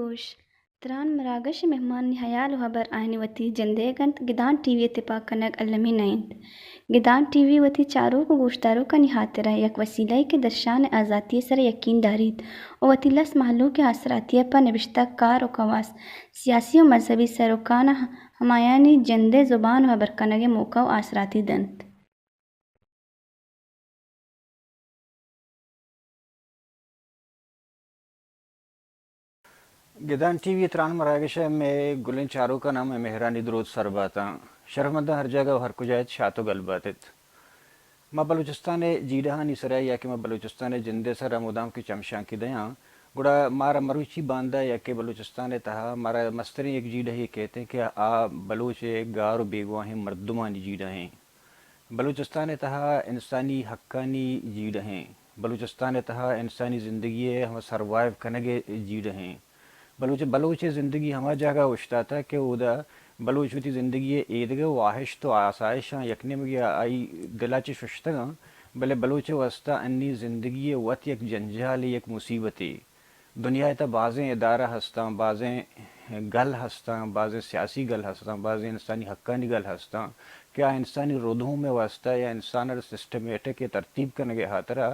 گوش تران مراغش مهمان حيال وهبر آهني وتي جنديگنت گدان ٹی وی اتفاق کنگ علمی نائند گدان ٹی وی وتی چارو کو گوشتارو کا نہاترہ یک وسیلہ کے درشان آزادی سر یقین دارید او وتی لس محلوں کے اثراتی پر نوشتہ کار و خواص سیاسی و مذہبی سروکان ہمایانی جندے زبان و برکنگ موقع و اثراتی دنت گدان ٹی وی تران مراگش میں گلن چاروں کا نام ہے مہرانی درود سرباتا شرمندہ ہر جگہ و ہر کجایت شاتو گلباتت ما بلوچستان جیڈہانی سرا یا کہ ما بلوچستان جندے سرا مدام کی چمشان کی دیاں گڑا مارا مروچی باندھا یا کہ بلوچستان تہا مارا مستری ایک جیڈہ ہی کہتے ہیں کہ آ بلوچ گار و بیگواں ہیں مردمانی جیڈہ ہیں بلوچستان تہا انسانی حقانی جیڈہ ہیں بلوچستان تہا انسانی زندگی ہم سروائیو کنگے جیڈہ ہیں بلوچ زندگی ہما جگہ اشتا تھا کہ ادا بلوچ وتی زندگی ایدگا واحش تو آسائشاں یکنے مگیا آئی دلاچ ششتگاں بلے بلوچ وسطہ انی زندگی وط یک جنجال یک مصیبتی دنیا تا بعضیں ادارہ ہستاں بعضیں گل ہستاں بعضیں سیاسی گل ہستاں بعضیں انسانی حقانی گل ہستاں کیا انسانی ردوں میں واسطہ یا انسان سسٹمیٹک ترتیب کنگے ہاترا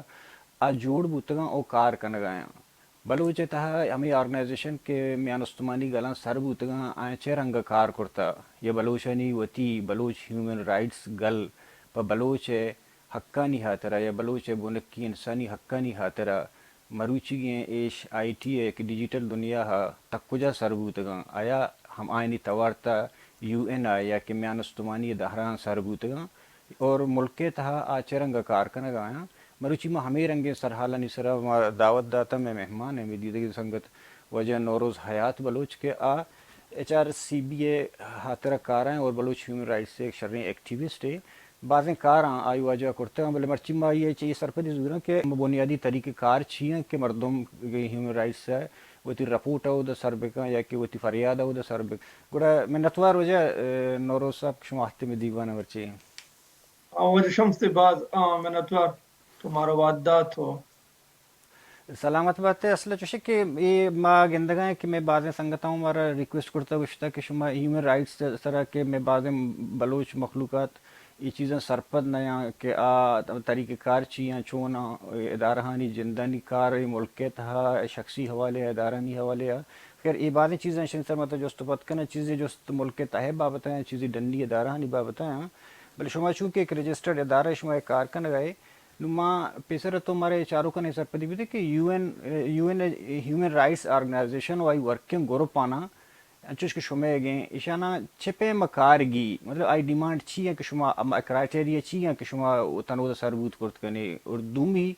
آ جوڑ بوتگاں او کار کنگایاں بلوچ تہا ہمیں آرگنائزیشن کے میان استمانی گلاں سر بوتگاں آئیں چے رنگ کار کرتا یہ بلوچانی وتی بلوچ ہیومن رائٹس گل پا بلوچ حقانی ہاترا یا بلوچ بنکی انسانی حقانی ہاترا مروچی گیں ایش آئی ٹی ایک ڈیجیٹل دنیا ہا تکجا سر بوتگاں آیا ہم آئینی توارتا یو این آئی یا کہ میان استمانی دہران سر بوتگاں اور ملک تہا آچے رنگ کار کنگ آیا مروچی ما ہمیں رنگے سرحالہ نسرا ما دعوت داتا میں مہمان ہے میری سنگت وجہ نوروز حیات بلوچ کے آ ایچ آر سی بی اے ہاترہ کار ہیں اور بلوچ ہیومن رائٹس سے ایک شرعی ایکٹیوسٹ ہے بعضیں کار ہیں آئی واجہ کرتے ہیں بلے مرچی ما یہ چاہیے سرپدی ضرورت کہ بنیادی طریقہ کار چھیئیں کہ مردم ہیومن رائٹس ہے وہ تی رپورٹ ہو دا سربکاں یا کہ وہ تی فریاد ہو دا سربک گوڑا میں نتوار وجہ نوروز صاحب شما ہفتے میں دیوانہ ورچی ہیں وجہ شمس باز میں نتوار تمہارا وعدات ہو سلامت بات ہے اصل چوشے کہ یہ ما گندگاں ہے کہ میں بعضیں سنگتا ہوں ہمارا ریکویسٹ کرتا گشتا کہ شما ہیومن رائٹس سرا کہ میں بعضیں بلوچ مخلوقات یہ چیزیں سرپد نیاں کہ آ طریقہ کار چیاں چونا ادارہانی جندانی کار ملک تہا شخصی حوالے ادارانی حوالے خیر یہ بعضیں چیزیں شن سر مطلب جو پت کنا چیزیں جو ملک تہے بابت ہیں چیزیں ڈنڈی ادارہانی بابت ہیں بل شما چونکہ ایک رجسٹرڈ ادارہ شما ایک کار کن گئے نما پیسر تو ہمارے چاروں کا نہیں سر پدی بھی تھے کہ U N human rights organisation وائی ورکنگ گروپ آنا انچوش کہ شما گئیں اشانا چھپے مکارگی مطلب آئی ڈیمانڈ چی ہے کہ شما کرائٹیریا چی ہے کہ شما تنو دا سربوت کرت کنے اور دومی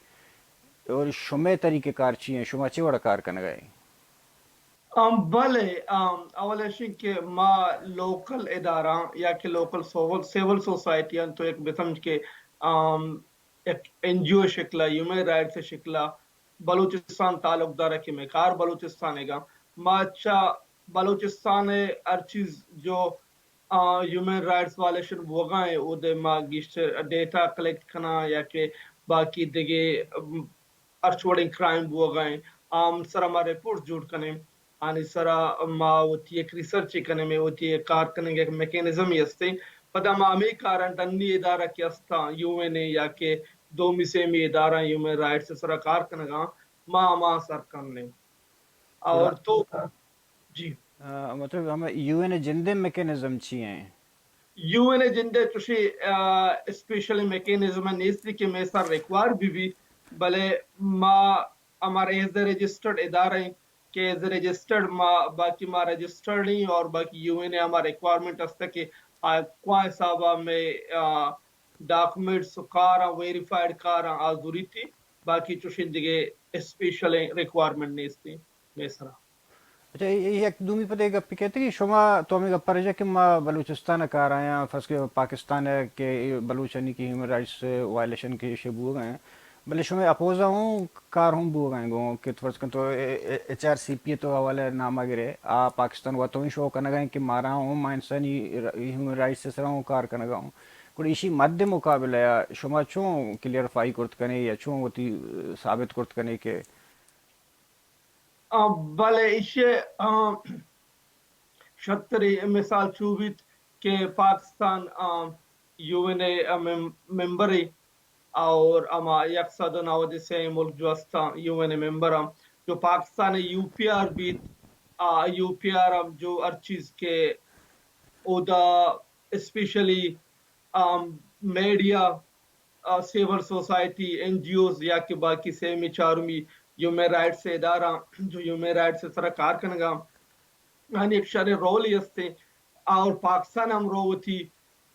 اور شما طریقہ کار چی ہیں شما چے وڑا کار کن گئے بلے اول شن کہ ما لوکل ادارہ یا کہ لوکل سیول سوسائٹی تو ایک بسمج کے ایک این جی او شکلہ ہیومن رائٹس شکلہ بلوچستان تعلق دار کہ میں کار بلوچستان گا ما اچھا بلوچستان ہر چیز جو ہیومن رائٹس والے شن وگائیں او دے ما گیشتر ڈیٹا کلیکٹ کنا یا کہ باقی دگے ارچوڑنگ کرائم وگائیں سر ما رپورٹ جوڑ کنے آنی سرا ما ہوتی ایک ریسرچ کرنے میں ہوتی ہے کار کرنے کے ایک میکینزم ہی ہستے پدا ما ہمیں کارن ٹنی ادارہ کی ہستا یو این اے یا کہ دو مسیمی ادارہ ہیومن رائٹس سرا کار کرنے گا ما سر کرنے اور تو جی مطلب ہم یو این جندے میکینزم چی ہیں یو این اے جندے چوشی اسپیشل میکینزم نیستی کہ میں سر ریکوار بھی بلے ما ہمارے ایز رجسٹرڈ ادارہ ہیں کہ ایز اے رجسٹرڈ ما باقی ما رجسٹرڈ نہیں اور باقی یو این اے ہما ریکوائرمنٹ ہستا کہ کوئی حسابہ میں ڈاکومنٹس کارا ویریفائڈ کارا آزوری تھی باقی چوشن دیگے اسپیشل ریکوائرمنٹ نہیں تھی میسرا. اچھا یک دومی پتہ گپ کہتے کہ شما تو ہمیں گپ رجا کہ ما بلوچستان کار آیا فرض کے پاکستان ہے کہ بلوچانی کی ہیومن رائٹس وائلیشن کے ایشو بو گئے ہیں بلے شما اپوزا ہوں کار ہوں بو گئے گوں کہ فرض کن تو ایچ آر سی پی تو حوالے نامہ گرے آ پاکستان ہوا تو ہی شو کرنا گئے کہ مارا ہوں ما انسانی ہیومن رائٹس سے سرا ہوں کار کرنا گا ہوں کوئی اسی مد مقابلہ یا شما چوں کلیئرفائی کرت کنے یا چوں ہوتی ثابت کرت کنے کہ بلے اسے شتری مثال چوبیت کہ پاکستان یو این اے ممبری اور اما یکصد نوادی سے ملک جو استا یو این اے ممبر جو پاکستان یو پی آر بیت یو پی آر جو ہر چیز کے اودا especially media civil society N G Os یا کہ باقی سیمی چارمی ہیومن رائٹس سے ادارہ جو ہیومن رائٹس سے سرا کار کنگا یعنی ایک شرح رول ہی ہستے اور پاکستان ہم رو تھی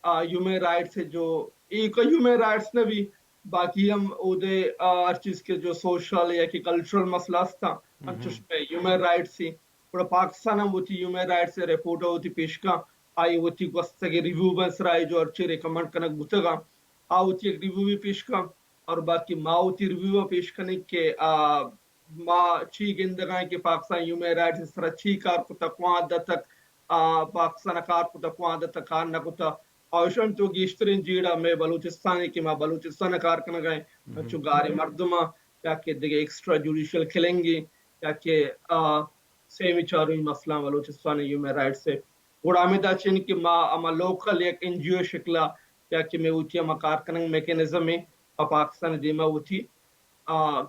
ہیومن رائٹس سے جو ایک ہیومن رائٹس نے بھی باقی ہم اودے ہر چیز کے جو سوشل یا کہ کلچرل مسئلہ تھا انچوش میں ہیومن رائٹس سے پورا پاکستان ہم ہوتی ہیومن رائٹس سے رپورٹ ہوتی پیش کا آئی ہوتی گوستگی ریویو بنس رائے جو ارچے ریکمنڈ کنک بوتگا ہوتی ایک ریویو بھی پیش کا اور باقی ما ہوتی ریویو پیش کرنے کہ ما چی گندگاں کہ پاکستان ہیومن رائٹس اس طرح چی کار کو تکوان عدد تک پاکستان کار کو تکوان عدد تک کار نہ کتا آوشن تو گیشترین جیڑا میں بلوچستانی کہ ما بلوچستان کار کرنا گئے چو گاری مردمہ یا کہ دیگے ایکسٹرا جوڈیشل کھلیں گی یا کہ سیمی چاروی مسئلہ بلوچستانی ہیومن رائٹس سے گوڑا ہمیں دا چین کہ ما اما لوکل ایک این جی او شکلا یا کہ میں ہوتی اما کار کننگ میکینزم میں پاکستان دیما ہوتی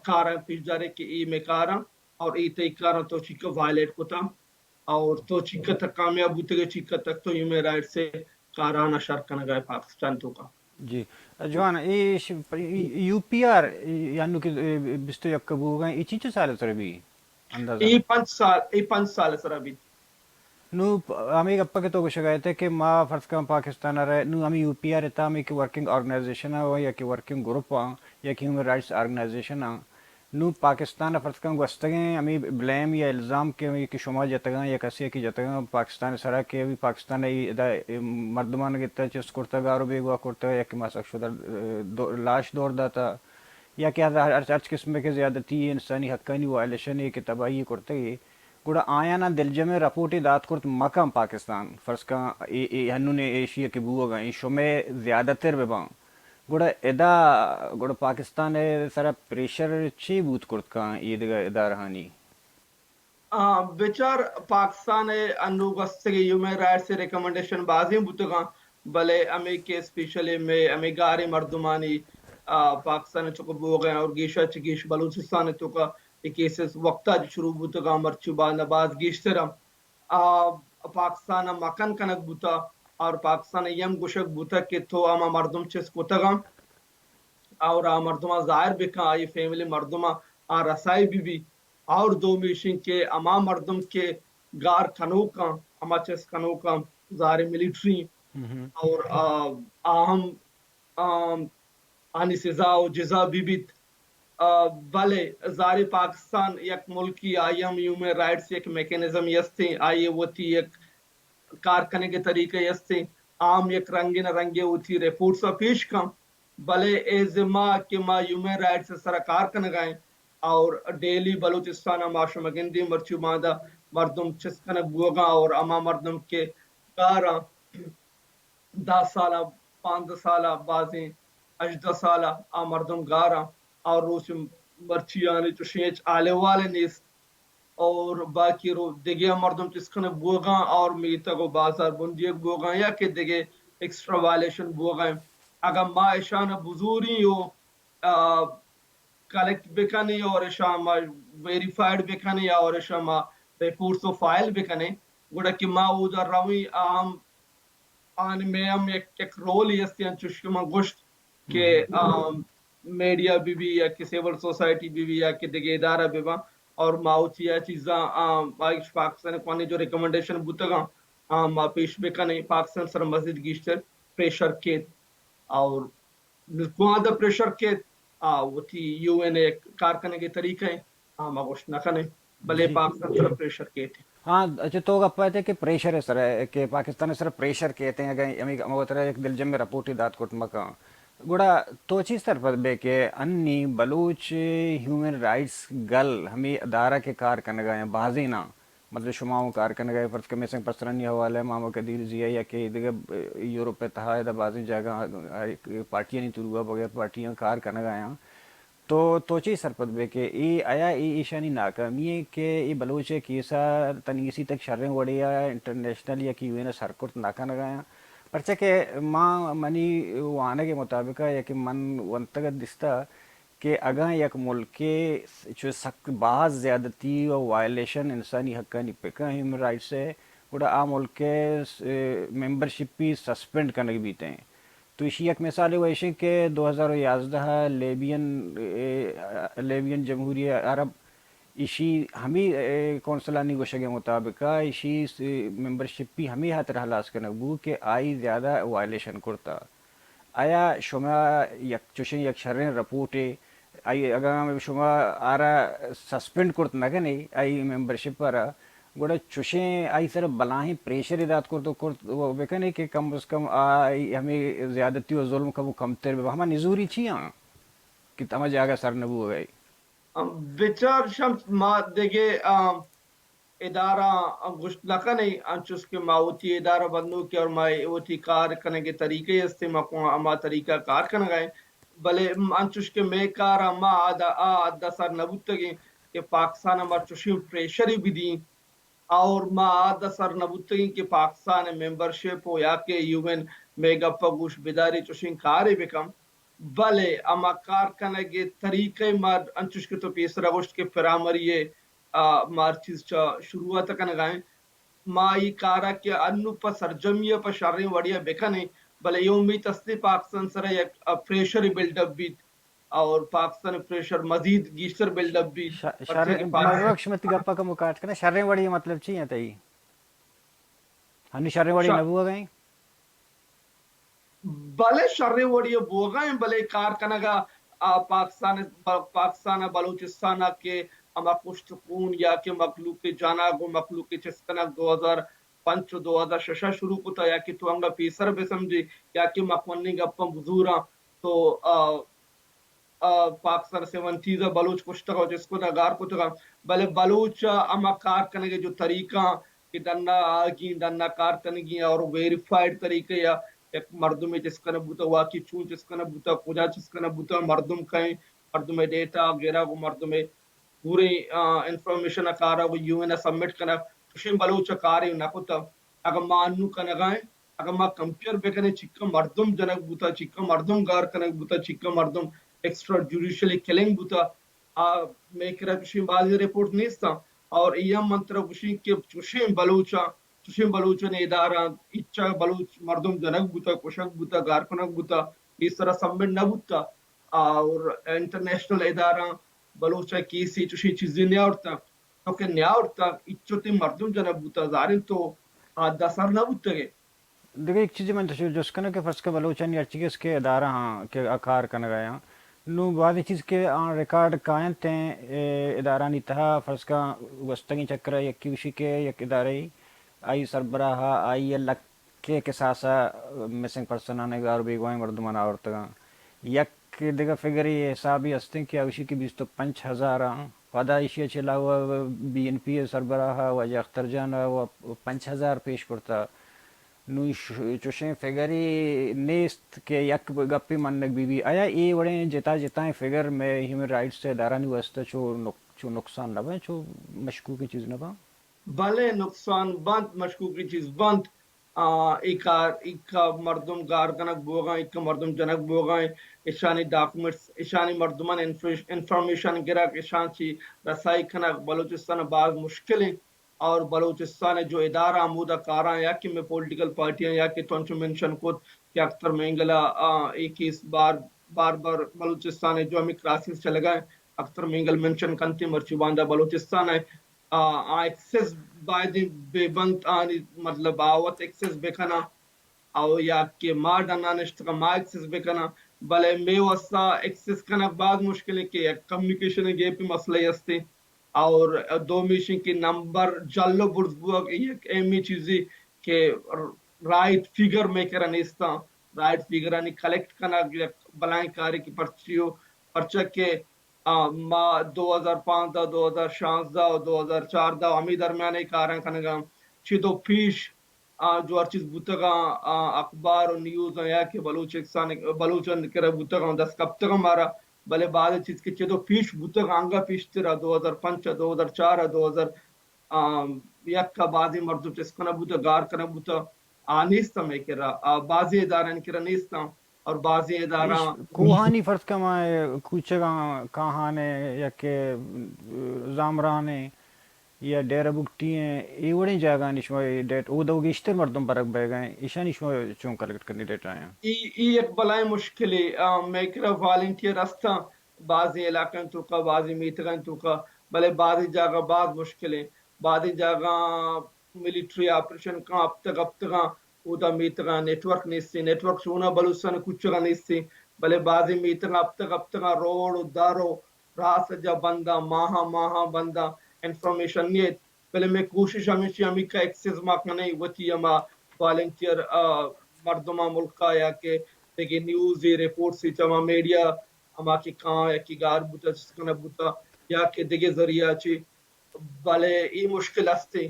کارا پیش دارے کہ ای میں کارا اور ای تی کارا تو چیکا وائلیٹ کتا اور تو چیکا تک کامیاب ہوتے گئے چیکا تک تو ہیومن رائٹ سے کارانا شرکن گئے پاکستان تو کا. جی جوان یو پی آر یعنی کہ بستو یک کبو گئے ای چیچے سال سر بھی اندازہ ای 5 سال سر ابھی نو ہمیں گپا کے تو شکایت ہے کہ ما فرض کا پاکستان رہے نو ہمیں یو پی آر رہتا ہمیں کہ ورکنگ آرگنائزیشن ہو یا کہ ورکنگ گروپ ہوں یا کہ ہیومن رائٹس آرگنائزیشن ہوں نو پاکستان فرض کا گوستگیں ہمیں بلیم یا الزام کے کہ شما جتگاں یا کسی کی جتگاں پاکستان سرا کے بھی پاکستان مردمان گتا چس کرتا گارو بیگوا کرتا یا کہ مسک شدہ لاش دور داتا یا کہ ہر قسم کے زیادتی انسانی حقانی وائلیشن ہے کہ تباہی کرتے گی گوڑا آیا نا دل جمع رپورٹی دات کرت مقام پاکستان فرض کا ہنو نے ایشیا کے بو گا شمع زیادہ تر بباں گوڑا ادا گوڑا پاکستان سارا پریشر چی بوت کرت کا یہ ادارہانی بچار پاکستان انو گستگی ہیومن رائٹس سے ریکمنڈیشن بازی بوتگاں بلے امی کے اسپیشلی میں امی گاری مردمانی پاکستان چکو بو گئے اور گیشا چگیش بلوچستان تو کا کیسز وقتا شروع بوتگاں مرچو با نباز گیشترم پاکستان مکن کنک بوتا اور پاکستان یم گوشک بوتا کہ تو اما مردم چس کوتگاں اور مردمہ ظاہر بکا آئی فیملی مردمہ رسائی بھی اور دو میشن کے اما مردم کے گار کنوکاں اما چس کنوکاں ظاہر ملیٹری اور اہم آنی سزا و جزا بیت بلے ظاہر پاکستان یک ملکی آئیم ہیومن رائٹس ایک میکینزم یستے آئیے ہوتی ایک کارکنے کے طریقے یستے عام یک رنگی نہ رنگے ہوتی ریپورٹس پیش کم بلے ایزما کہ ما ہیومن رائٹس سے سرکار کن گئے اور ڈیلی بلوچستان معاشر مگندی مرچو مادہ مردم چسکن بوگا اور اما مردم کے کارا 10 سالہ 15 سالہ بازیں 18 سالہ مردم گارا اور روس مرچی آنے تو شیچ آلے والے نیست اور باقی رو دیگے مردم چسکن بوگا اور میتا کو بازار بندیک بوگا یا کہ دیگے ایکسٹرا وائلیشن بوگا اگر ما اشان بزوری ہو کلیکٹ بکنے اور اشان ویریفائڈ بکنے اور اشان ریپورٹس و فائل بکنے گوڑا کہ ما ادھر روی عام آن میں ہم ایک رول ہی استے ہیں چشکمہ گوشت کہ میڈیا بھی یا کہ سیول سوسائٹی بھی یا کہ دیگے ادارہ بھی اور ماوتی یا چیزاں پاکستان کو جو ریکمنڈیشن بوتگا ما پیش بکنے پاکستان سر مزید گیشتر پریشر کیت اور نکوان دا پریشر کیت وہ تھی یو این اے کارکنے کے طریقے ما گوشت نہ کنے بلے جی پاکستان سر پریشر کیت ہاں اچھا تو گپ ہے کہ پریشر ہے سر کہ پاکستان سر پریشر کہتے ہیں اگر ہمیں وہ ایک دل جمع رپورٹ دات کوٹ مکا گوڑا تو چیز طرف بے کہ انی بلوچ ہیومن رائٹس گل ہمیں ادارہ کے کار کرنے گئے بازی نہ مطلب شماؤں کار کرنے گئے فرض کے میں سنگ پسرنی حوالے مامو قدیر ضیا یا کہ دیگر یورپ اتحاد بازی جگہ پارٹیاں نہیں تروا بغیر پارٹیاں کار کرنے گئے ہیں تو چی سرپت بے کہ ای آیا ای ایشانی ناکامی ہے کہ ای بلوچ کیسا تنگیسی تک شریں وڑیا انٹرنیشنل یا کی ہوئے نا سرکرت ناکا نگایا پرچہ کہ ماں منی وانا کے مطابق ہے یا کہ من ونتگت دستا کہ اگاں یک ملک کے جو سخت بعض زیادتی و وائلیشن انسانی حقانی پکا ہیومن رائٹس ہے وڑا آ ملک کے ممبرشپ بھی سسپینڈ کرنے بیتے ہیں تو اسی ایک مثال وہ ایشی کہ 2011 لیبین جمہوریہ عرب اسی ہمیں کونسلانی گوشہ کے مطابق اسی ممبرشپ بھی ہمیں ہاتھ رہلاس کرنے بو کہ آئی زیادہ وائلیشن کرتا آیا شما یک چوشن یک شرین رپورٹے آئی اگر شما آرا سسپینڈ کرت نہ نہیں آئی ممبرشپ پر گوڑا چوشیں آئی سر بلاہیں پریشر ادات کرت وہ بکنے کہ کم از کم آئی ہمیں زیادتی و ظلم کا وہ کم تر ہما نزوری چیاں کہ تمہ جاگہ سر نبو ہو گئی بچار شمس ما دیگے ادارہ گشت نہ نہیں انچوس کے ماوتی ادارہ بندو کے اور مائی اوتی کار کنے کے طریقے استے ما طریقہ کار کنے گئے بلے انچوس کے میں کارا ما آدھا سر نبوتگی کہ پاکستان ما چوشیم پریشری بھی دیں اور ما آدھا سر نبوتگی کہ پاکستان ممبرشپ ہو یا کہ یو این میں گپا گوش بیداری چوشیم کاری بکم بلے اما کار کنے کے طریقے ما انچوس کے تو پیسرا گوشت کے پرامریے مار چیز چا شروعات کنے گائیں ما ای کارا کہ انو پا سرجمیہ پا شرین وڑیا بکنے بلے یومی تستی پاکستان سر یک پریشر بلڈ اپ بیت اور پاکستان پریشر مزید گیشتر بلڈ اپ بیت مذہب شمتی گپا کا مکاٹ کرنا شریں وڑی مطلب چیئے تایی ہنی شریں وڑی نبو ہو گئیں بلے شرین وڑیا بوگائیں بلے کار کنگا پاکستان بلوچستان کے اما کشت خون یا کہ مخلوق جانا گو مخلوق چسکنک 2005 2006 شروع کتا یا کہ تو انگا پیسر بے سمجھے یا کہ مکمنی گپا بزورا تو پاکستان سے ون چیزا بلوچ کشتا گا جس کو نگار کو تگا بلے بلوچ اما کار کنگے جو طریقہ کہ دننا آگین دننا کار کنگی اور ویریفائیڈ طریقے یا ایک مردم جس کا نبوتا واقعی چون جس کا نبوتا کجا جس کا نبوتا مردم کہیں مردم ڈیٹا وغیرہ کو مردم پوری انفارمیشن اکارا وہ یو این سبمٹ کرنا کشیم بلوچ کاری نکوتا اگر ما انو کنگائیں اگر ما کمپیئر بکنے چکا مردم جنک بوتا چکا مردم گار کنک بوتا چکا مردم ایکسٹرا جوڈیشلی کلنگ بوتا میں کرا کشیم بازی رپورٹ نیستا اور ایام منتر کشیم کے چوشیم بلوچا نے ادارہ اچھا بلوچ مردم جنک بوتا کشک بوتا گار کنک بوتا اس طرح سبمٹ نہ بوتا اور انٹرنیشنل ادارہ بلوچا کیسی چوشی چیزیں نیا اڑتا کیونکہ نیا اڑتا اچھوتی مردم جنک بوتا زارن تو دسار نہ بوتا گے دیکھیں ایک چیز میں تشریف جس کنا کہ فرض کا بلوچانی اچھی اس کے ادارہ ہاں کہ آکار کنا گیا نو بعض چیز کے ریکارڈ قائم تھیں ادارہ نہیں تھا فرض کا وسطنی چکر یک کیوشی کے یک ادارے آئی سربراہ آئی کے ساسا مسنگ پرسن آنے گا اور بیگوائیں مردمان آورتگاں یک دیگا فگری حسابی ہستیں کہ اوشی کی 25,000 پدا ایشیا چلا ہوا بی این پی سربراہ وجہ اختر جان و 5,000 پیش کرتا نو چوشیں فگری نیست کہ یک گپی منک بی آیا ای وڑیں جتائیں فگر میں ہیومن رائٹس سے ادارہ نہیں واسطہ چو نقصان نہ بائیں چو مشکوکی چیز نہ بائیں بھلے نقصان بند مشکوکی چیز بند ایک مردم گارگنک بوگائیں ایک مردم جنک بوگائیں اشانی ڈاکومنٹس اشانی مردمان انفارمیشن گرک اشان چی رسائی کنک بلوچستان بعض مشکلیں اور بلوچستان جو ادارہ آمودہ کاراں یا کہ میں پولیٹیکل پارٹیاں یا کہ تونچو منشن کو کہ اکتر مینگلہ ایک اس بار بلوچستان جو ہمیں کراسس چلے گئے اکثر منگل منشن کنتی مرچی باندہ بلوچستان ہے ایکسس باید بند مطلب آوت ایکسس بکنا او یا کہ ما ڈنانشت کا ما ایکسس بکنا بلے میں وسا ایکسس کنا بعد مشکل ہے کہ کمیونیکیشن گیپ مسئلہ ہستے اور دو میشن کی نمبر جلو برزبوک ایک ایمی چیزی کہ رائٹ فیگر میں کرا نیستا رائٹ فیگر آنی کلیکٹ کنا بلائیں کاری کی پرچیو پرچہ کے ما 2015 2016 اور 2014 ہمیں درمیانے کارن کنگا چیدو پیش جو ہر چیز بوتگا اخبار اور نیوز یا کہ بلوچن کرا بوتگا 10 کب تک ہمارا بلے بعد چیز کے چیدو پیش بوتگا آنگا پیش تیرا 2005 2004 2000 یک کا بازی مردو چسکنا بوتا گار کنا بوتا نیستا میں کرا بازی ادارہ کرا نیستا اور بازی ادارہ کوہانی فرض کمائے کوچگا کہانے یا کہ زامرانے یا ڈیرہ بکٹی ہیں یہ وڑیں جاگا نشوائے ڈیٹ او دو گیشتر مردم برک بے گئے ایشا نشوائے چون کلیکٹ کرنی ڈیٹا ہیں ایک بلائیں مشکلی میں کرا والنٹیر استا بعضی علاقیں تو کا بعضی میتگیں تو کا بلے بعضی جاگہ بعض مشکلیں بعضی جاگہ ملیٹری آپریشن کا اب تک اودا میتگاں نیٹورک نیستی نیٹورک سونا بلوچستان کچھگا نیستی بلے بعضی میتگاں اب تک روڈ دارو راس جا بندہ ماہا بندہ انفارمیشن نہیں پہلے میں کوشش ہمیشہ ہمیں کا ایکسیز ماں کا نہیں ہوتی ہما والنٹیر مردمہ ملکہ یا کہ دیکھیں نیوز رپورٹ سی چما میڈیا ہما کی کہاں یا کی گار بوتا جسکنا بوتا یا کہ دیکھیں ذریعہ چی بلے ای مشکل ہستے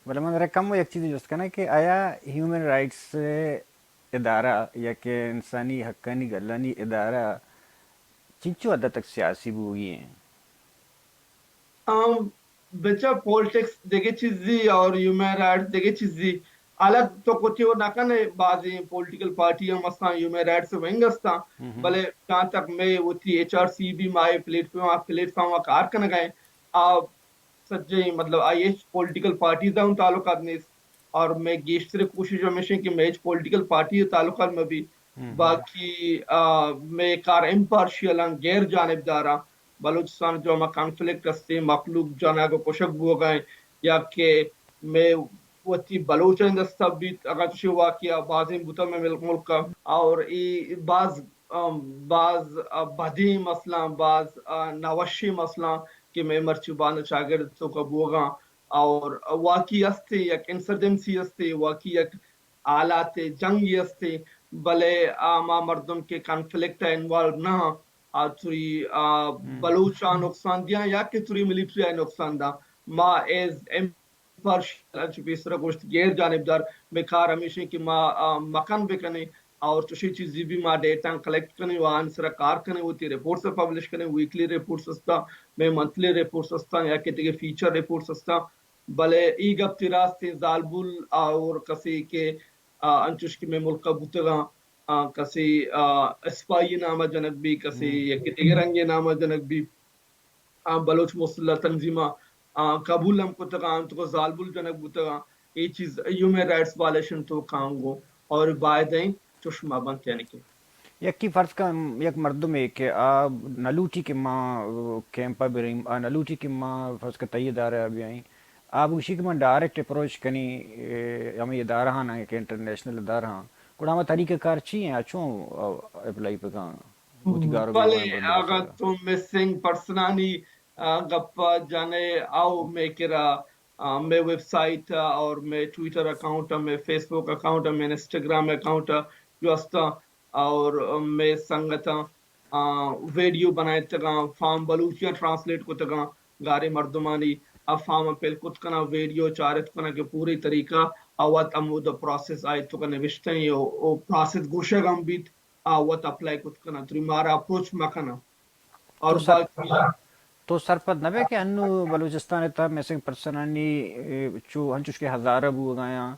بلے من رکم وہ ایک چیز جس کا نا کہ آیا ہیومن رائٹس ادارہ یا کہ انسانی حقانی گلانی ادارہ چنچو حد تک سیاسی بوگی ہیں بچہ پولٹکس دیکھے چیزی اور ہیومن رائٹس دیکھے چیزی الگ تو کچھ وہ نہ کنے بعضی پولیٹیکل پارٹیاں مثلا ہیومن رائٹس ونگستا بلے جہاں تک میں وہ تھی ایچ آر سی بی مائے پلیٹ فارم کار کن گئے سجے مطلب آئی ایچ پولیٹیکل پارٹیز دا ان تعلقات میں اور میں گیشتر کوشش ہمیشہ کہ میں پولیٹیکل پارٹی تعلقات میں بھی باقی میں کار امپارشیل غیر جانبداراں بلوچستان جو ہما کانفلکٹ ہستے مخلوق جانا کو کشک بو گئے یا کہ میں وتی بلوچن دستا بھی اگر تشی واقعہ بعضی بوتا میں ملک کا اور ای بعض بدی مسئلہ بعض نوشی مسئلہ کہ میں مرچی باند شاگرد تو کا بوگا اور واقعی ہستے یک انسرجنسی ہستے واقعی یک آلات جنگی ہستے بلے ما مردم کے کانفلکٹ انوالو نہ تری بلوچا نقصان دیا یا کہ تری ملیٹری نقصان دا ما ایز امپارشل گوشت غیر جانبدار میں کار ہمیشہ کہ ما مکان بکنے اور چوشی چیزی بھی ما ڈیٹا کلیکٹ کرنے وہاں سرا کار کرنے ہوتی رپورٹس پبلش کرنے ویکلی رپورٹس استا میں منتھلی رپورٹس استا یا کہ فیچر رپورٹس استا بلے ای گپ تیراستی زالبول اور کسی کے انچوش کی میں ملکہ بوتگاں کسی اسپائی نامہ جنک بھی کسی یا کہ دیگرنگی نامہ جنک بھی بلوچ مسلح تنظیمہ قبول ہم کو تکان تو زالبول جنک بوتگاں یہ چیز ہیومن رائٹس وائلیشن تو کانگو اور بائدیں چشمہ بنت یعنی کہ یک کی فرض کا یک مردم ہے کہ نلوٹی کے ماں کیمپا بریم نلوٹی کے ماں فرض کا تئی ادارہ ابھی آئیں آپ اسی کے ماں ڈائریکٹ اپروچ کنی ہمیں ادارہ ہاں نا کہ انٹرنیشنل ادارہ ہاں کوڑا ہمیں طریقہ کار چی ہیں اچھوں اپلائی پہ کہاں بلے اگر تم مسنگ پرسنانی گپا جانے آؤ میں کرا میں ویب سائٹ اور میں ٹویٹر اکاؤنٹ میں فیس بک اکاؤنٹ میں انسٹاگرام اکاؤنٹ جو استا اور میں سنگتا ویڈیو بنائے تگا فارم بلوچیا ٹرانسلیٹ کو تگا گارے مردمانی اب فارم پہل کت کنا ویڈیو چارت کنا کہ پوری طریقہ اوات امود پروسیس آئے تو کنا وشتیں یہ پروسیس گوشہ گم بیت وات اپلائی کت کنا تری مارا اپروچ مکنا اور تو سرپد نبے کہ انو بلوچستان تا میسنگ پرسنانی چو ہنچوش کے ہزارہ بو گایا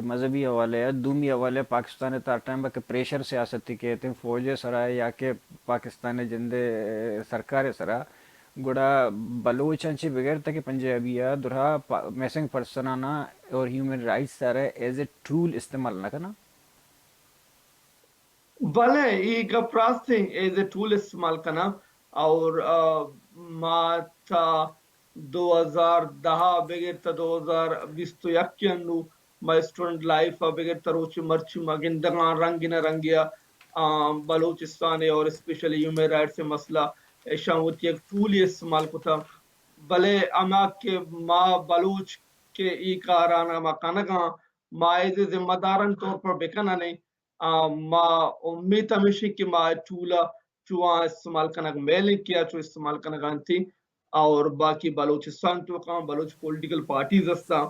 مذہبی حوالے دومی حوالے پاکستان تا ٹائم کہ پریشر سیاستی کہتے ہیں فوجے سرا یا کہ پاکستان جندے سرکار سرا گڑا بلوچن چی بغیر تک پنجابیہ درہا میسنگ پرسنانا اور ہیومن رائٹس سارے ایز اے ٹول استعمال نہ کرنا بلے یہ گپراستے ایز اے ٹول استعمال کرنا اور ما تا 2010 بغیر تا 2021 کے انو ما اسٹوڈنٹ لائف بغیر تا روچی مرچی ما گندگان رنگینا رنگیا بلوچستان اور اسپیشلی ہیومن رائٹ سے مسئلہ شاموتی ایک ٹول ہی استعمال کو تھا بلے اما کے ما بلوچ کے ای کارانا ما کنگاں ما ایز ذمہ دارن طور پر بکنا نہیں ما امید ہمیشہ کہ ما ٹولا چوہاں استعمال کنگ میلنگ کیا چو استعمال کنگان تھی اور باقی بلوچستان تو کہاں بلوچ پولیٹیکل پارٹیز ہستا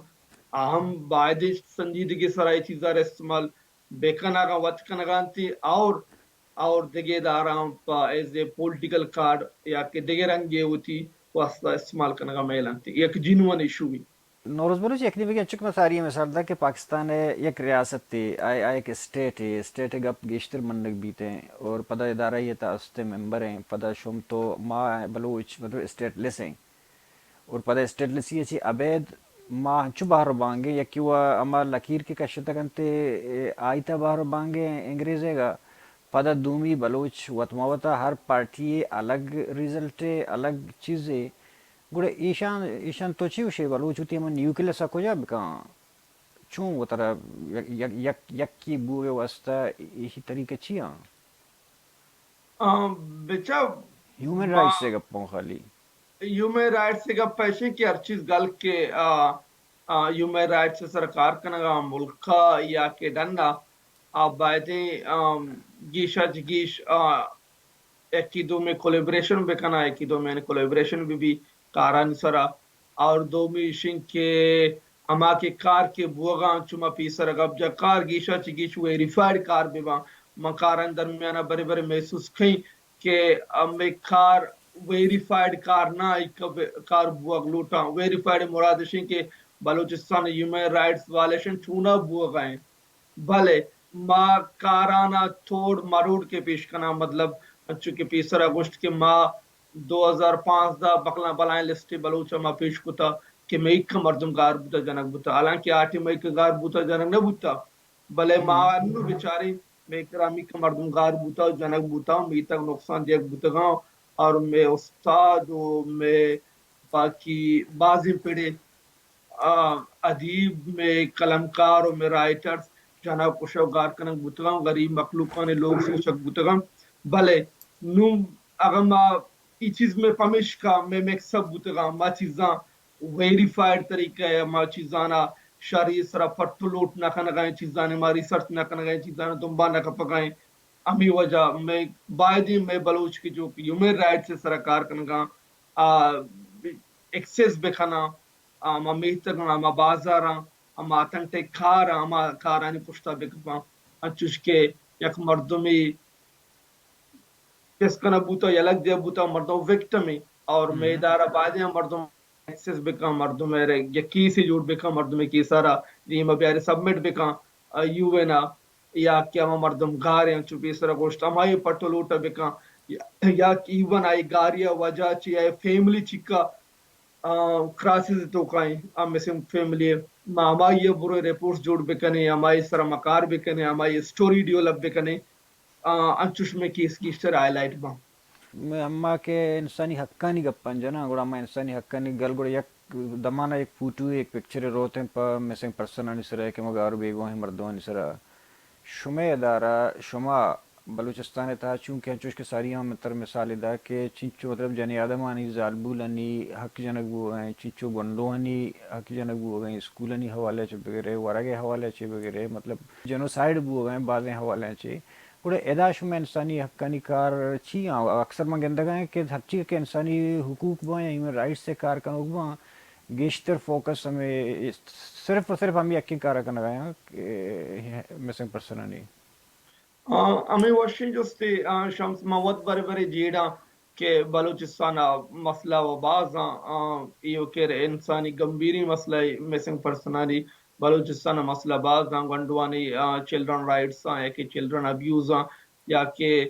ہم باعد سنجیدگی سرائی چیزار استعمال بیکنا کا وقت کنگان تھی اور دیگے داراں پا ایز اے پولیٹیکل کارڈ یا کہ دیگے رنگے ہوتی واسطہ استعمال کنگا میلان تھی ایک جنوان ایشو بھی نوروز بلوچ یکنی بگن چک مساری مثال دا کہ پاکستان یک ریاست تھی آئی ایک اسٹیٹ ہے اسٹیٹ گپ گیشتر منگ بیتے ہیں اور پدا ادارہ یہ تا استے ممبر ہیں پدا شم تو ما بلوچ مطلب اسٹیٹ لیس ہیں اور پدا اسٹیٹ لیسی ہے چی ابید ما ہنچو باہر بانگے یا کیوا اما لکیر کے کشتا کنتے آئیتا باہر بانگے انگریزے گا پدا دومی بلوچ وطماوتا ہر پارٹی الگ ریزلٹ الگ چیزیں گوڑے ایشان تو چی وشے بلوچ ہوتی ہم نیوکلیس کو جا بکان چون وہ طرح یک کی بوئے واسطہ یہی طریقے چی ہاں بچا ہیومن رائٹس سے گپوں خالی ہیومن رائٹ سے گپ پیشے کی ہر چیز گل کے ہیومن رائٹ سے سرکار کنگا ملکا یا کہ ڈنڈا بائدیں گیشا جگیش ایک دو میں کولیبریشن بھی کنا ایک دو میں کولیبریشن بھی کاران سرا اور دو میں شن کے اما کے کار کے بوغاں چما پیسر گب جا کار گیشا چگیش ویریفائڈ کار بھی با مکاران درمیانہ بڑے بڑے محسوس کھیں کہ میں کار ویریفائڈ کار نہ کار بوغ لوٹا ویریفائڈ مرادشن کے بلوچستان ہیومن رائٹس والشن چونا بوغ ہیں بھلے ما کارانا تھوڑ مروڑ کے پیش کنا مطلب چونکہ پیسرا گوشت کے ماہ 2005 دا بقلا بلائیں لسٹی بلوچا ما پیش کتا کہ میں ایک مردم گار بوتا جنک بوتا حالانکہ آٹی میں ایک گار بوتا جنک نہ بوتا بلے ماہ انو بیچاری میں کرامی کا مردم گار بوتا جنک بوتا میں تک نقصان دیکھ بوتا گا اور میں استاد میں باقی بازی پڑے ادیب میں قلمکار اور میں رائٹرز جانا کشو گار کنک بوتگاں غریب مخلوقوں نے لوگ سوچک بوتگاں بھلے نو اگر ما ای چیز میں پمیش کا میں مکسب بوتگاں ما چیزاں ویریفائڈ طریقہ ہے ما چیزانا شاری سرا پٹو لوٹ نہ کنگائیں چیزانے ما ریسرچ نہ کنگائیں چیزانا دنبا نہ کپگائیں امی وجہ میں باعدی میں بلوچ کی جو ہیومن رائٹ سے سرکار کنگاں ایکسیس بکھنا اما میتر اما بازاراں اما تنٹے کھاراں اما کارانی پشتا بکپاں انچوش کے یک مردمی کس کنا بوتا یلک دیا بوتا مردم وکٹمی اور میدارا بعدی مردم ایکسس بکا مردم یکی سے جوڑ بکا مردم کی سارا دیما بیاری سبمٹ بکا یووینا یا کیا مردم گارے ہیں چوپی سارا گوشت ہمائی پٹو لوٹا بکا یا ایون آئی گاریا وجہ چی آئی فیملی چکا کراسز تو کائیں مسنگ فیملی ہمائی برو ریپورٹس جوڑ بکنے ہمائی سارا مکار بکنے ہمائی سٹوری ڈیولپ بکنے انچوش میں کیس کی سر آئی لائٹ باں میں اما کے انسانی حقانی گپن جنا گوڑا اما انسانی حقانی گل گوڑا یک دمانا ایک فوٹو ایک پکچر روتے ہیں پا مسنگ پرسن آنی سرا ہے کہ مگار بیگو ہیں مردوں آنی سرا شما ادارہ شما بلوچستان تا چونکہ ہنچوش کے ساری ہم تر مثال دا کہ چنچو مطلب جنی آدم آنی زالبول آنی حق جنگ بو ہیں چنچو گنڈو آنی حق جنگ بو ہیں اسکول آنی حوالے چے بگرے ورگے حوالے چے بگرے مطلب جنوسائیڈ بو ہیں بعضیں حوالے چے گوڑے ادا شما انسانی حقانی کار چی ہیں اکثر منگندگا ہیں کہ ہر چیز کے انسانی حقوق بو ہیں ہیومن رائٹس سے کار کنوک بو ہیں گیشتر فوکس ہمیں صرف اور صرف ہمیں یقین کارا کرنا گئے ہیں کہ مسنگ پرسن نہیں ہمیں واشن جستے شمس موت بڑے بڑے جیڑا کہ بلوچستان مسئلہ و بازاں ایو کہ انسانی گمبیری مسئلہ مسنگ پرسنانی بلوچستان مسئلہ بازاں گنڈوانی چلڈرن رائٹس ہیں کہ چلڈرن ابیوز یا کہ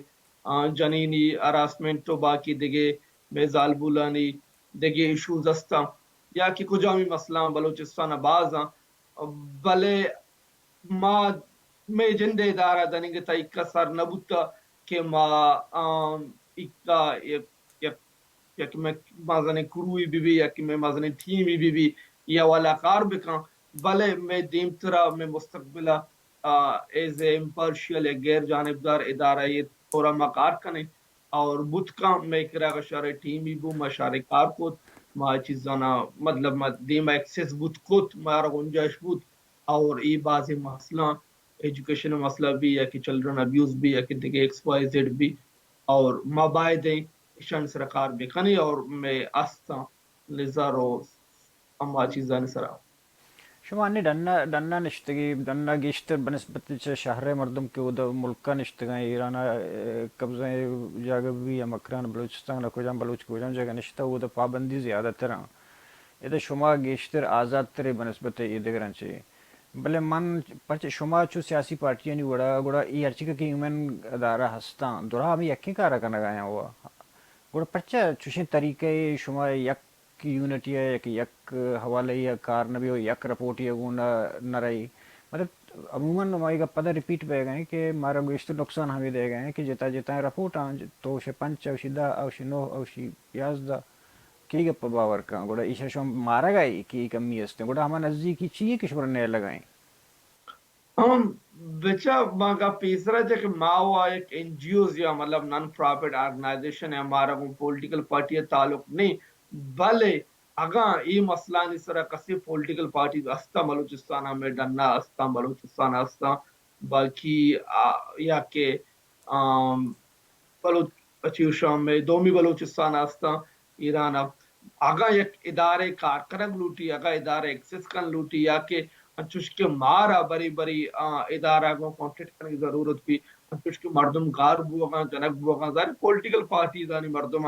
جنینی ہراسمنٹ تو باقی دگے میں زالبولانی دگے ایشوز استا یا کہ کجامی مسئلہ بلوچستان بازاں بلے ما میں جندے ادارہ دنگ تا اکا سر نبوتا کہ ما اکا یک یا کہ میں مازن کروی بھی یا کہ میں مازن تھیمی بھی یا والا کار بکاں بلے میں دیم طرح میں مستقبلہ ایز اے امپارشل یا غیر جانبدار ادارہ یہ تھوڑا مکار کنے اور بت کا میں کرا کا شارع ٹیمی بو مشارع کار کو ما چیزانا مطلب ما دیم ایکسس بت کوت مارا گنجائش بت اور ای بعض مسئلہ ایجوکیشن مسئلہ بھی یا کہ چلڈرن ابیوز بھی یا کہ دیکھے ایکس وائی زیڈ بھی اور مابائدیں شان سرکار بکنی اور میں آستا لزارو اما چیزان سرا شما اني دنا نشتگی دنا گیشتر بنسبت شهر مردم که ودا ملکا نشتگان ایران قبضہ جاگہ بھی یا مکران بلوچستان کجام بلوچ کجام جگہ نشتا ودا پابندی زیادہ تر ادھر شما گیشتر آزاد تر بنسبت ایدگران چی بلے من پرچ شما چو سیاسی پارٹیاں نی وڑا گوڑا ای ہرچی کا ہیومن ادارہ ہستان دورا ہمیں یکی کارا کرنا گایا ہوا گوڑا پرچا چوشیں طریقے شما یک یونٹی ہے یک حوالہ یا کار نبی ہو یک رپورٹ یا گونا نہ رہی مطلب عموماً ہماری کا پتہ ریپیٹ پہ گئے کہ مارا گوشتر نقصان ہمیں دے گئے ہیں کہ جتا جتا رپورٹ آن تو شے پنچ اوشی دا اوشی نو اوشی یازدہ کی گپ باور کا گوڑا ایشا شما مارا گئی کی کمی ہستے گوڑا ہما نزدیکی چیئے کشور نئے لگائیں ہم بچا ماگا پیسرا جا ماوا ایک این جی اوز یا مطلب نان پرافٹ آرگنائزیشن ہے ہمارا کو پولیٹیکل پارٹی تعلق نہیں بلے اگاں ای مسئلہ نہیں سرا کسی پولیٹیکل پارٹی استا بلوچستان میں ڈننا استا بلوچستان استا باقی یا کہ بلوچ اچیوشا میں دومی بلوچستان استا ایران آگا یک ادارے کارکنگ لوٹی آگا ادارے ایکسس کن لوٹی یا کہ انچوش کے مارا بری بری ادارہ کو کانٹیکٹ کرنے کی ضرورت بھی انچوش کے مردم گار بوگا جنک بوگا ظاہر پولیٹیکل پارٹیز آنی مردم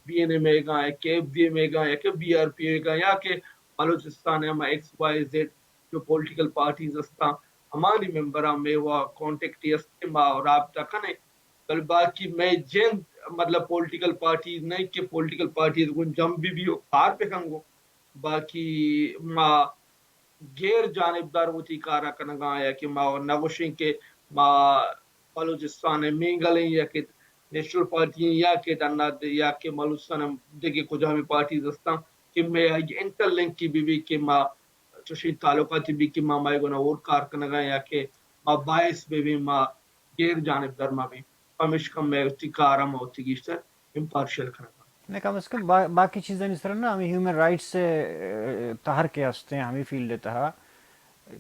بی این اے میں گا یا کے ایف ڈی اے میں گا یا کہ بی آر پی اے گا یا کہ بلوچستان ہے ایکس وائی زیڈ جو پولیٹیکل پارٹیز استا ہماری ممبرہ میں وہ کانٹیکٹ استے ما رابطہ کنے بل باقی میں جن مطلب پولیٹیکل پارٹیز نہیں کہ پولیٹیکل پارٹیز کو جم بھی ہو کار پہ کنگو باقی ما غیر جانبدار ہوتی کارا کنگا یا کہ ما نگوشیں کہ ما بلوچستان میں گلیں یا کہ نیشنل پارٹی یا کہ ڈننا یا کہ بلوچستان دیکھے کچھ ہمیں پارٹیز استا کہ میں انٹر لنک کی بھی کہ ما چوشی تعلقاتی بھی کہ ما مائی گونا اور کار کنگا یا کہ ما باعث بھی ما غیر جانبدار ما بھی ہمیش کم میں اتی کارا ما اتی گیشتر امپارشل کنگا نہیں کم از کم باقی چیزیں اس طرح نا ہمیں ہیومن رائٹس سے تہر کے ہستے ہیں ہمیں فیلڈ تہا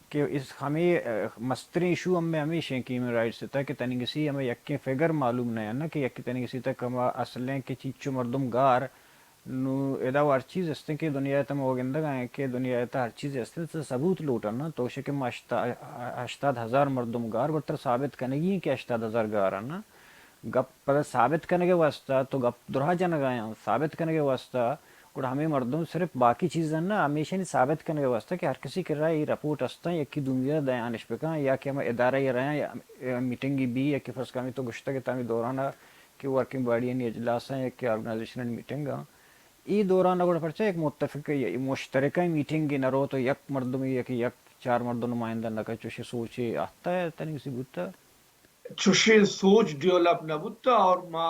کہ اس ہمیں مستری ایشو ہم میں ہمیشہ کی ہیومن رائٹس سے تھا کہ تنی کسی ہمیں یکی فگر معلوم نہیں ہے نا کہ یکی تنی کسی تک ہم اصلیں کہ چیچو مردم گار نو ادا ہر چیز ہستے کہ دنیا تم وہ گندگ آئیں کہ دنیا تا ہر چیز ہستے تو ثبوت لوٹا نا تو شکم 80,000 مردم گار گرتر ثابت کرنے گی کہ 80,000 گار نا گپ پر ثابت کرنے کے واسطہ تو گپ درہا جانا گایا ثابت کرنے کے واسطہ اور ہمیں مردم صرف باقی چیزیں نا ہمیشہ نہیں ثابت کرنے کے واسطہ کہ ہر کسی کر رہا ہے یہ رپورٹ استا ہے یا کہ دنیا دیانش پکا یا کہ ہم ادارہ یہ رہے ہیں یا میٹنگی بھی یا کہ فرض کامی تو گشتہ کے تامی دورانہ کہ ورکنگ باڈی یعنی اجلاس ہیں یا کہ آرگنائزیشن میٹنگ ای دوران اگر پرچہ ایک متفق مشترکہ میٹنگ نہ رو تو یک مردم یا کہ یک 4 مردم نمائندہ نہ کہ چوشی سوچے آتا ہے تنی کسی بوتا چوشی سوچ ڈیولپ نہ بوتا اور ما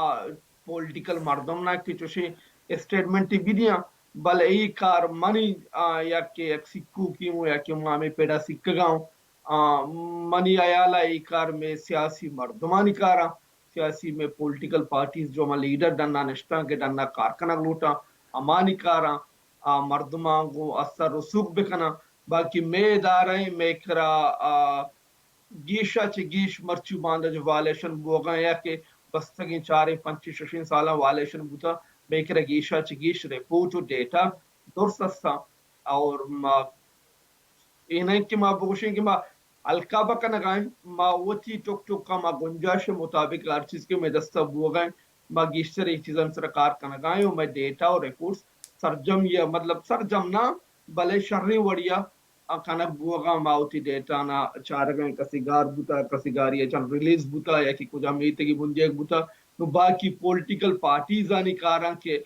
پولیٹیکل مردم نہ کہ چوشی اسٹیٹمنٹ بھی دیا بل ای کار منی یا کہ ایک سکو کی مو یا کہ ما میں پیڑا سکھ گاؤں منی آیالا ای کار میں سیاسی مردمانی کارا سیاسی میں پولیٹیکل پارٹیز جو ہما لیڈر ڈننا نشتا کہ ڈننا کارکنگ لوٹا امانی کارا مردمان کو اثر رسوخ بکنا باقی میں اداریں میں کرا گیشا چی گیش مرچو باندھا جو والیشن بوگا یا کہ بستگی 4-5-6 سالہ والیشن بوتا بیکر گیشا چی گیش ریپورٹ و ڈیٹا درسستا اور ما اینہیں کہ ما بگوشیں کہ ما الکابہ کا نگائیں ما وطی ٹک ٹک کا ما گنجاش مطابق ہر چیز کے میں دستا بوگائیں ما گیشتر ایک چیزاں سرکار کا نگائیں اور میں ڈیٹا اور ریپورٹس سرجم یا مطلب سرجم نہ بلے شرری وڑیا کنک بوگا ماوتی ڈیٹا نا چارگیں کسی گار بوتا کسی گاری اچھان ریلیز بوتا یا کہ کجا میتے بنجیک بوتا نو باقی پولیٹیکل پارٹیز آنی کاران کے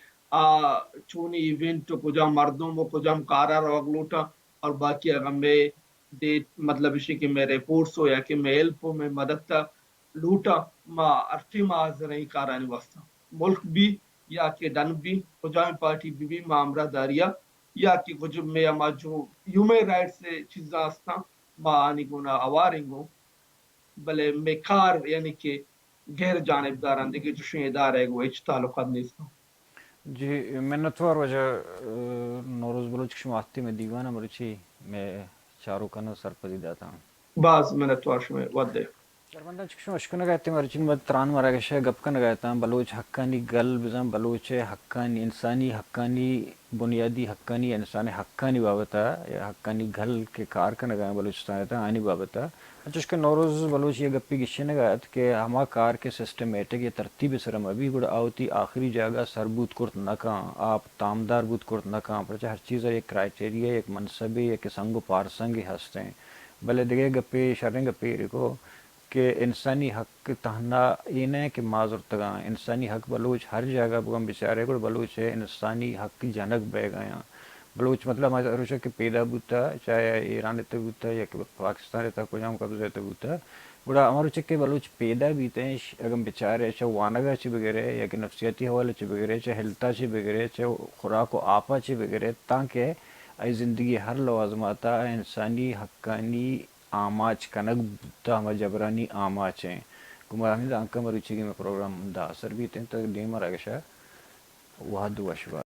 چونی ایونٹ کجا مردم و کجا کارا روگ لوٹا اور باقی اگر میں ڈیٹ مطلب اسی کہ میں ریپورٹس ہو یا کہ میں ہیلپ ہو میں مدد تا لوٹا ما ارٹی ماز رہی کارانی واسطہ ملک بھی یا کہ ڈنبی حجام پارٹی بھی معامرہ داریا یا کہ کچھ میں اما جو ہیومن رائٹ سے چیزاں ہستا ما آنی گونا آوارنگو بلے میں کار یعنی کہ غیر جانبداران دیکھے جو شیں ادارہ ہے وہ اچ تعلقات نہیں. جی منتوار وجہ نوروز بلوچ شماعتی میں دیوانہ مرچی میں چاروں کنو سرپزیدہ تھا بعض منتوار شمیں ودے شرمندہ چکشم اشکن گایتے مرچین بد تران مراگشہ گپکن گایتا بلوچ حقانی گل بزن بلوچ حقانی انسانی حقانی بنیادی حقانی انسان حقانی بابتا یا حقانی گل کے کار کن گایا بلوچستان تا آنی بابتا چشکہ نوروز بلوچ یہ گپی گشن گایت کہ ہما کار کے سسٹمیٹک یہ ترتیب سرم ابھی گڑا آوتی آخری جاگہ سربوت کرت نکاں آپ تامدار بوت کرت نکاں پرچہ ہر چیز ایک کرائٹیریا ایک منصبی ایک سنگ و پارسنگی ہستے ہیں بلے دیگے گپی شرنگ گپی رکو کہ انسانی حق تہنا یہ نہیں کہ معذر تگاں انسانی حق بلوچ ہر جگہ بگم بیچارے کو بلوچ ہے انسانی حق کی جنک بہ گیا بلوچ مطلب ہمارا کہ پیدا بوتا چاہے ایران تے بوتا یا کہ پاکستان تا کوئی ہم قبضے تے بوتا بڑا ہمارا چکے بلوچ پیدا بیتے ہیں اگم بیچارے چاہے وانگا چی بغیرے یا کہ نفسیاتی حوالے چی بغیرے چاہے ہلتا چی بغیرے چاہے خوراک و آپا چی بغیرے تاکہ ای زندگی ہر لوازماتا انسانی حقانی آماچ کنک بتا ہم جبرانی آماچ ہیں کمار حمید آنکہ مروچی کی میں پروگرام دا اثر بھی تین تک دیم راگشا وحد وشوا